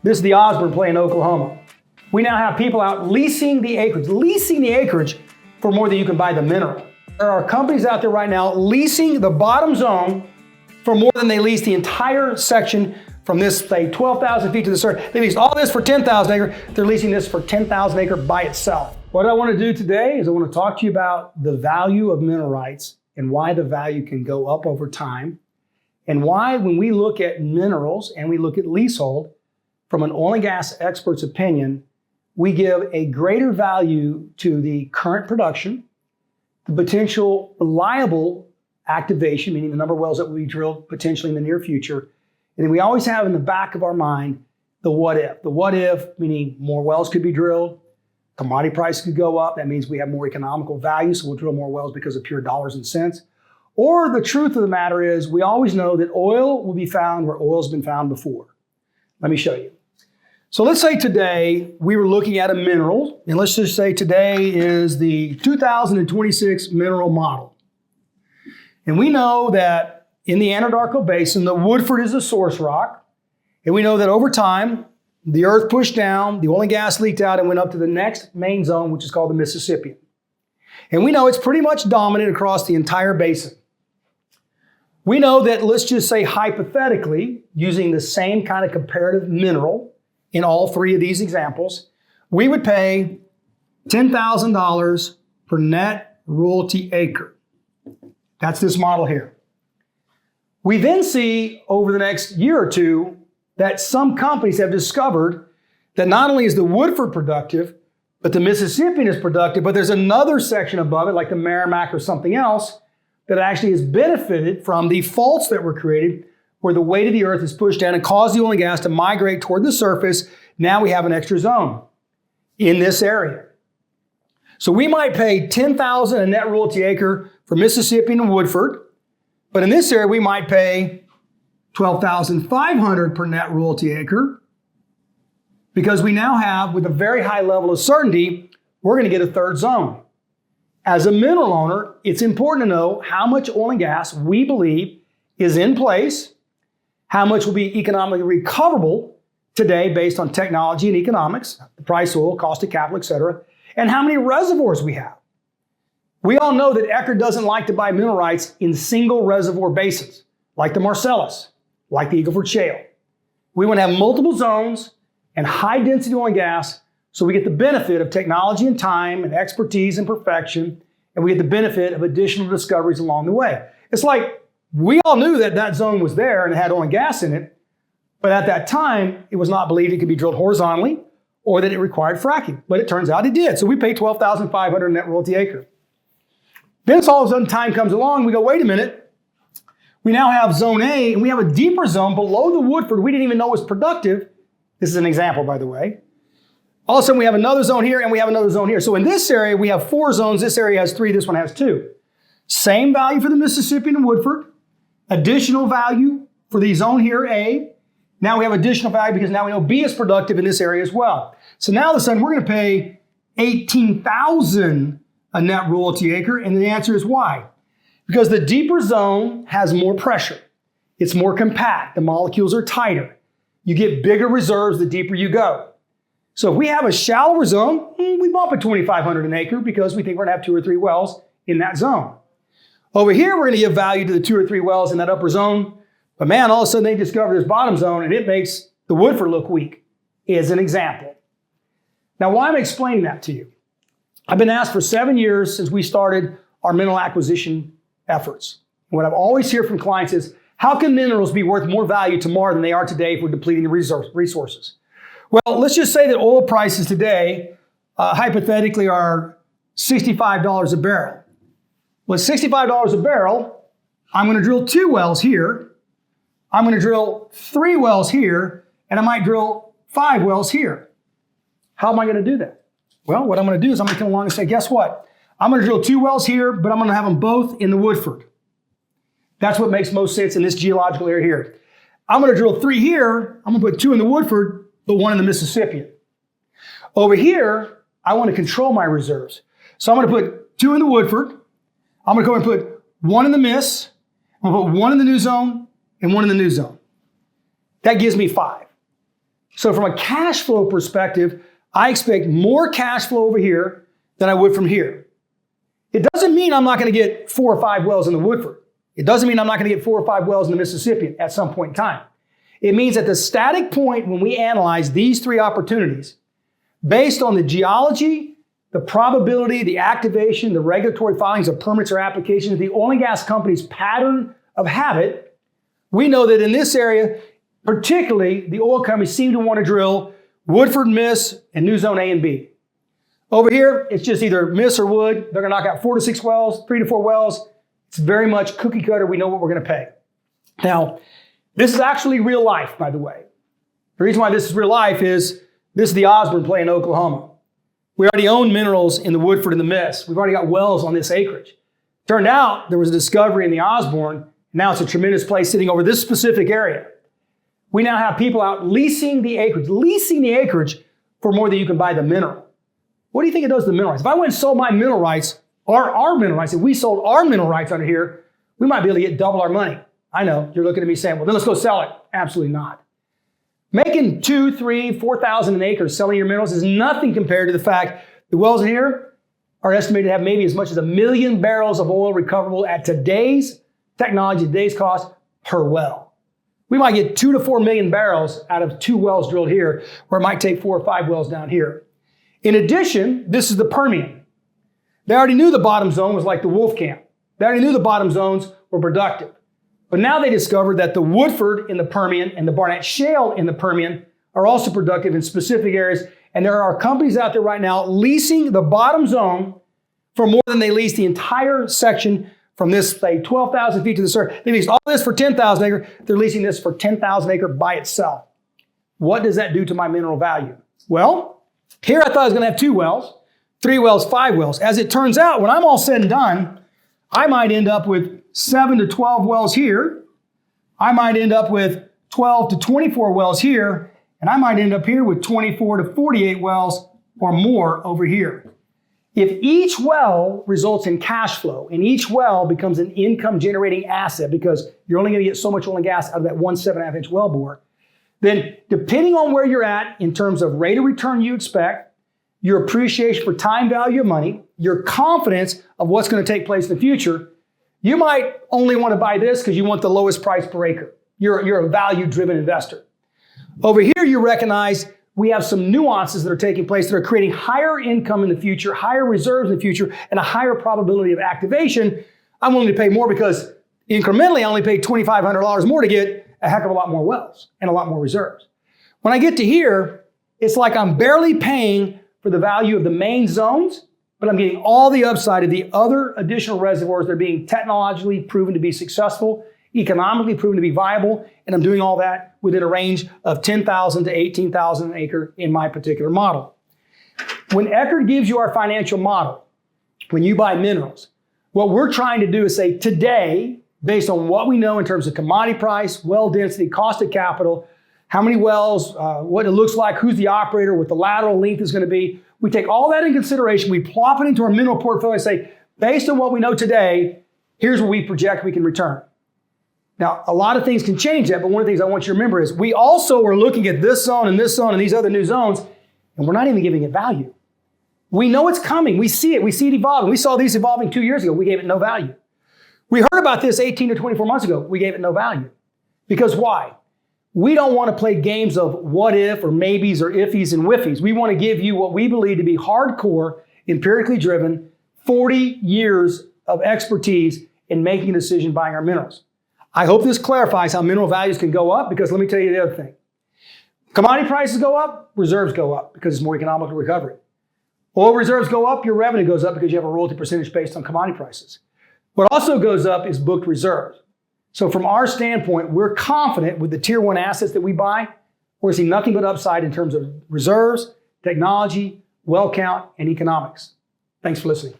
This is the Osborne play in Oklahoma. We now have people out leasing the acreage for more than you can buy the mineral. There are companies out there right now leasing the bottom zone for more than they lease the entire section from this, say, 12,000 feet to the surface. They leased all this for 10,000 acre. They're leasing this for 10,000 acre by itself. What I want to do today is I want to talk to you about the value of mineral rights and why the value can go up over time, and why when we look at minerals and we look at leasehold, from an oil and gas expert's opinion, we give a greater value to the current production, the potential reliable activation, meaning the number of wells that will be drilled potentially in the near future. And then we always have in the back of our mind the what if. The what if, meaning more wells could be drilled, commodity prices could go up. That means we have more economical value, so we'll drill more wells because of pure dollars and cents. Or the truth of the matter is we always know that oil will be found where oil's been found before. Let me show you. So let's say today we were looking at a mineral, and let's just say today is the 2026 mineral model. And we know that in the Anadarko Basin, the Woodford is a source rock. And we know that over time, the earth pushed down, the oil and gas leaked out and went up to the next main zone, which is called the Mississippian. And we know it's pretty much dominant across the entire basin. We know that, let's just say hypothetically, using the same kind of comparative mineral in all three of these examples, we would pay $10,000 per net royalty acre. That's this model here. We then see over the next year or two that some companies have discovered that not only is the Woodford productive, but the Mississippian is productive, but there's another section above it, like the Merrimack or something else, that actually has benefited from the faults that were created where the weight of the earth is pushed down and caused the oil and gas to migrate toward the surface. Now we have an extra zone in this area. So we might pay $10,000 a net royalty acre for Mississippian and Woodford, but in this area we might pay $12,500 per net royalty acre, because we now have, with a very high level of certainty, we're going to get a third zone. As a mineral owner, it's important to know how much oil and gas we believe is in place, how much will be economically recoverable today based on technology and economics, the price of oil, cost of capital, et cetera, and how many reservoirs we have. We all know that Eckard doesn't like to buy mineral rights in single reservoir basins, like the Marcellus, like the Eagle Ford Shale. We want to have multiple zones and high density oil and gas, so we get the benefit of technology and time and expertise and perfection, and we get the benefit of additional discoveries along the way. It's like we all knew that that zone was there and it had oil and gas in it, but at that time, it was not believed it could be drilled horizontally or that it required fracking, but it turns out it did. So we pay $12,500 net royalty acre. Then all of a sudden time comes along, we go, wait a minute, we now have zone A and we have a deeper zone below the Woodford we didn't even know was productive. This is an example, by the way. All of a sudden we have another zone here and we have another zone here. So in this area, we have 4 zones. This area has 3, this one has 2. Same value for the Mississippian and Woodford. Additional value for the zone here, A. Now we have additional value because now we know B is productive in this area as well. So now all of a sudden we're going to pay $18,000 a net royalty acre. And the answer is why? Because the deeper zone has more pressure. It's more compact. The molecules are tighter. You get bigger reserves the deeper you go. So if we have a shallower zone, we bump it $2,500 an acre because we think we're going to have 2 or 3 wells in that zone. Over here, we're going to give value to the 2 or 3 wells in that upper zone. But man, all of a sudden they discover this bottom zone and it makes the Woodford look weak, as an example. Now, why am I explaining that to you? I've been asked for 7 years since we started our mineral acquisition efforts. What I've always heard from clients is, how can minerals be worth more value tomorrow than they are today if we're depleting the resources? Well, let's just say that oil prices today, hypothetically, are $65 a barrel. With $65 a barrel, I'm going to drill 2 wells here. I'm going to drill 3 wells here, and I might drill 5 wells here. How am I going to do that? Well, what I'm going to do is I'm going to come along and say, guess what? I'm going to drill 2 wells here, but I'm going to have them both in the Woodford. That's what makes most sense in this geological area here. I'm going to drill 3 here. I'm going to put 2 in the Woodford, but 1 in the Mississippian. Over here, I want to control my reserves. So I'm going to put 2 in the Woodford. I'm going to go and put 1 in the Miss. I'm going to put 1 in the new zone and 1 in the new zone. That gives me 5. So from a cash flow perspective, I expect more cash flow over here than I would from here. It doesn't mean I'm not going to get 4 or 5 wells in the Woodford. It doesn't mean I'm not going to get 4 or 5 wells in the Mississippian at some point in time. It means at the static point when we analyze these 3 opportunities, based on the geology, the probability, the activation, the regulatory filings of permits or applications, the oil and gas company's pattern of habit, we know that in this area, particularly, the oil companies seem to want to drill Woodford, Miss, and New Zone A and B. Over here, it's just either Miss or Wood. They're going to knock out 4 to 6 wells, 3 to 4 wells. It's very much cookie cutter. We know what we're going to pay. Now, this is actually real life, by the way. The reason why this is real life is this is the Osborne play in Oklahoma. We already own minerals in the Woodford and the Miss. We've already got wells on this acreage. Turned out there was a discovery in the Osborne. Now it's a tremendous play sitting over this specific area. We now have people out leasing the acreage for more than you can buy the mineral. What do you think it does to the mineral rights? If I went and sold my mineral rights, or our mineral rights, if we sold our mineral rights under here, we might be able to get double our money. I know, you're looking at me saying, well, then let's go sell it. Absolutely not. Making 2, 3, 4,000 an acre selling your minerals is nothing compared to the fact the wells in here are estimated to have maybe as much as 1 million barrels of oil recoverable at today's technology, today's cost per well. We might get 2 to 4 million barrels out of 2 wells drilled here, where it might take 4 or 5 wells down here. In addition, this is the Permian. They already knew the bottom zone was like the Wolfcamp. They already knew the bottom zones were productive. But now they discovered that the Woodford in the Permian and the Barnett Shale in the Permian are also productive in specific areas. And there are companies out there right now leasing the bottom zone for more than they lease the entire section from this, say, 12,000 feet to the surface. They leased all this for 10,000 acre. They're leasing this for 10,000 acre by itself. What does that do to my mineral value? Well, here I thought I was going to have 2 wells, 3 wells, 5 wells. As it turns out, when I'm all said and done, I might end up with 7 to 12 wells here. I might end up with 12 to 24 wells here. And I might end up here with 24 to 48 wells or more over here. If each well results in cash flow and each well becomes an income generating asset because you're only going to get so much oil and gas out of that 1 7.5 inch well bore, then depending on where you're at in terms of rate of return you expect, your appreciation for time value of money, your confidence of what's going to take place in the future, you might only want to buy this because you want the lowest price per acre. You're a value-driven investor. Over here, you recognize we have some nuances that are taking place that are creating higher income in the future, higher reserves in the future, and a higher probability of activation. I'm willing to pay more because incrementally, I only pay $2,500 more to get a heck of a lot more wells and a lot more reserves. When I get to here, it's like I'm barely paying for the value of the main zones, but I'm getting all the upside of the other additional reservoirs that are being technologically proven to be successful, economically proven to be viable, and I'm doing all that within a range of 10,000 to 18,000 an acre in my particular model. When Eckard gives you our financial model, when you buy minerals, what we're trying to do is say today, based on what we know in terms of commodity price, well density, cost of capital, how many wells, what it looks like, who's the operator, what the lateral length is going to be. We take all that in consideration. We plop it into our mineral portfolio and say, based on what we know today, here's what we project we can return. Now, a lot of things can change that, but one of the things I want you to remember is we also are looking at this zone and these other new zones, and we're not even giving it value. We know it's coming. We see it evolving. We saw these evolving 2 years ago. We gave it no value. We heard about this 18 to 24 months ago. We gave it no value. Because why? We don't want to play games of what if or maybes or iffies and whiffies. We want to give you what we believe to be hardcore, empirically driven, 40 years of expertise in making a decision buying our minerals. I hope this clarifies how mineral values can go up, because let me tell you the other thing. Commodity prices go up, reserves go up because it's more economical recovery. Oil reserves go up, your revenue goes up because you have a royalty percentage based on commodity prices. What also goes up is booked reserves. So from our standpoint, we're confident with the tier 1 assets that we buy, we're seeing nothing but upside in terms of reserves, technology, well count, and economics. Thanks for listening.